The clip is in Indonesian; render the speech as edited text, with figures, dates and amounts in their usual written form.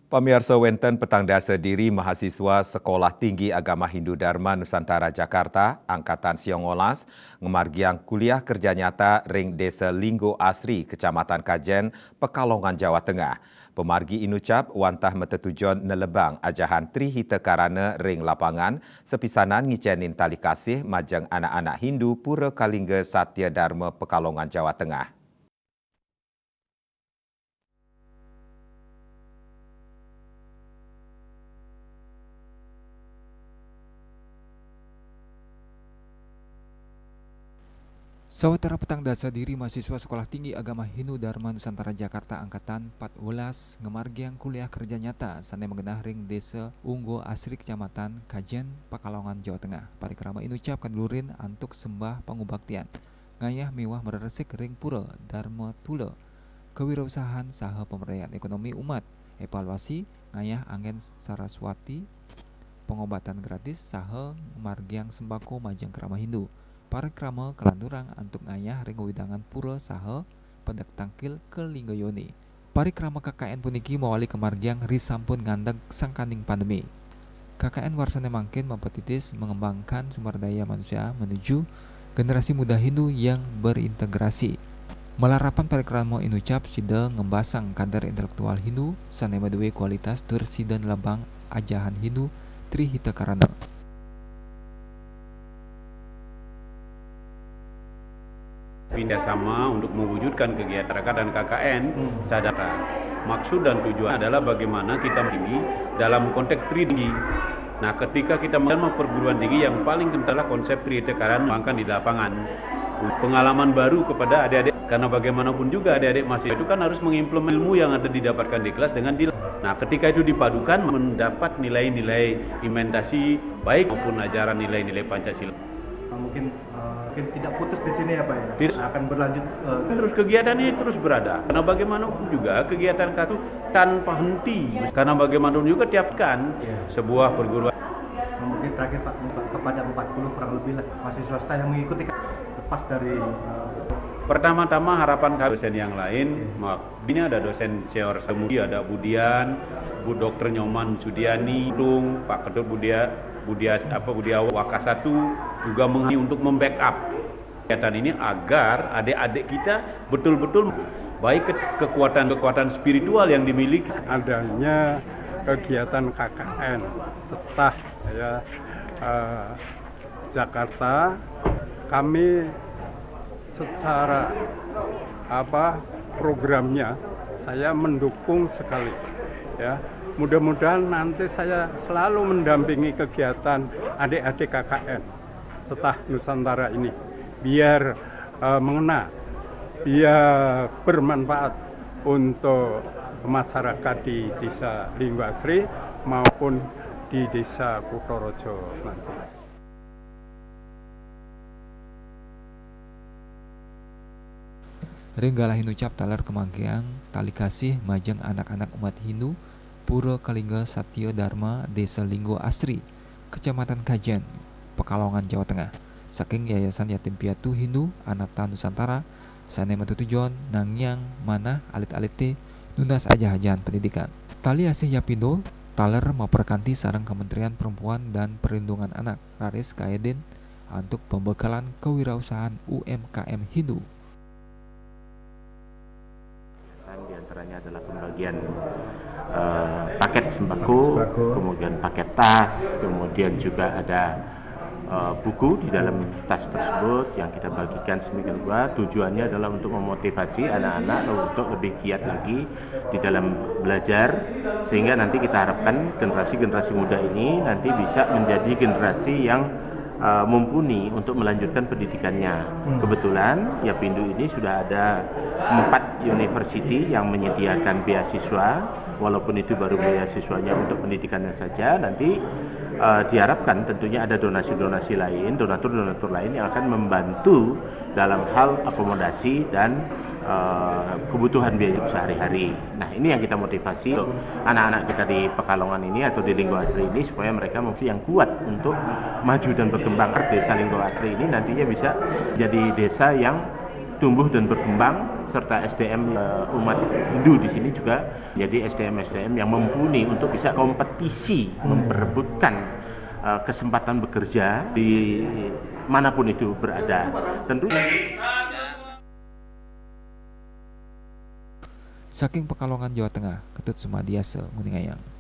Pemirsa Wenten petang dasa diri mahasiswa Sekolah Tinggi Agama Hindu Dharma Nusantara Jakarta, Angkatan 19, ngemargiang kuliah kerja nyata ring Desa Linggo Asri, Kecamatan Kajen, Pekalongan, Jawa Tengah. Pemargi inucap wantah metetujon nelebang ajahan Tri Hita Karana ring lapangan, sepisanan ngicenin tali kasih majang anak-anak Hindu Pura Kalingga Satya Dharma Pekalongan, Jawa Tengah. Sawatara petang dasa diri mahasiswa Sekolah Tinggi Agama Hindu Dharma Nusantara Jakarta Angkatan 14 ngemargiang kuliah kerja nyata sane mengenah ring Desa Unggo Asri Kecamatan Kajen, Pekalongan, Jawa Tengah. Parikrama inucap kanlurin antuk sembah pangubaktian ngayah mewah mereresik ring pura Dharma Tula kewirausahaan saha pemberdayaan ekonomi umat, evaluasi ngayah angin Saraswati, pengobatan gratis saha margiang sembako majang kerama Hindu. Parikrama kelanturang antuk ngayah ring widangan pura saha pendak tangkil ke Linggayoni. Parikrama KKN puniki mawali kemargiang risampun ngandeg sangkaning pandemi. KKN warsane mangkin mempetitis mengembangkan sumber daya manusia menuju generasi muda Hindu yang berintegrasi. Melarapan parikrama inucap sida ngembasang kader intelektual Hindu sane maduwe kualitas tur sida lebang ajahan Hindu Tri Hita Karana. Kerjasama untuk mewujudkan kegiatan masyarakat dan KKN sadara. Maksud dan tujuan adalah bagaimana kita tinggi dalam konteks tinggi. Nah, ketika kita mengenal perguruan tinggi yang paling kental konsep Tri Hita Karana di lapangan. Pengalaman baru kepada adik-adik, karena bagaimanapun juga adik-adik mahasiswa itu kan harus mengimplementasi ilmu yang ada didapatkan di kelas dengan di. Nah, ketika itu dipadukan mendapat nilai-nilai implementasi baik maupun ajaran nilai-nilai Pancasila. Mungkin tidak putus di sini ya Pak ya? Tidak. Akan berlanjut Terus kegiatan ini terus berada. Karena bagaimanapun juga kegiatan itu tanpa henti. Karena bagaimanapun juga tiapkan sebuah perguruan. mungkin terakhir Pak kepada 40 kurang lebih lah mahasiswa swasta yang mengikuti lepas dari Pertama-tama harapan kami dosen yang lain, ini ada dosen senior semudi, ada Budian, Bu Dr. Nyoman Sudiani, Pak Ketut Budiawan Wakasatu juga untuk membackup kegiatan ini agar adik-adik kita betul-betul baik kekuatan spiritual yang dimiliki. Adanya kegiatan KKN setelah Jakarta, kami secara programnya saya mendukung sekali ya. Mudah-mudahan nanti saya selalu mendampingi kegiatan adik-adik KKN setelah Nusantara ini biar mengena, biar bermanfaat untuk masyarakat di Desa Linggo Asri maupun di Desa Kutorojo nanti. Ringgalah inucap talar kemanggiang tali kasih majeng anak-anak umat Hindu Pura Kalingga Satya Dharma Desa Linggo Asri, Kecamatan Kajen, Pekalongan, Jawa Tengah. Saking Yayasan Yatim Piatu Hindu Anata Nusantara sane metutujon nangyang manah alit-alite nunas aja-ajahan pendidikan. Tali asih Yapindo taler memperkanti sarang Kementerian Perempuan dan Perlindungan Anak Raris Kaedin untuk pembekalan kewirausahaan UMKM Hindu. Di antaranya adalah pembagian paket sembako, kemudian paket tas, kemudian juga ada buku di dalam tas tersebut yang kita bagikan seminggu dua. Tujuannya adalah untuk memotivasi anak-anak untuk lebih giat lagi di dalam belajar, sehingga nanti kita harapkan generasi muda ini nanti bisa menjadi generasi yang mumpuni untuk melanjutkan pendidikannya. Kebetulan Yapindo ini sudah ada 4 university yang menyediakan beasiswa, walaupun itu baru beasiswanya untuk pendidikannya saja. Nanti diharapkan tentunya ada donasi-donasi lain, donatur-donatur lain yang akan membantu dalam hal akomodasi dan kebutuhan biaya sehari-hari. Nah, ini yang kita motivasi untuk anak-anak kita di Pekalongan ini atau di Linggo Asri ini supaya mereka mesti yang kuat untuk maju dan berkembang. Desa Linggo Asri ini nantinya bisa jadi desa yang tumbuh dan berkembang, serta SDM umat Hindu di sini juga jadi SDM yang mumpuni untuk bisa kompetisi memperebutkan kesempatan bekerja di manapun itu berada. Tentu Saking Pekalongan, Jawa Tengah, Ketut Sumadiase, Nguningayang.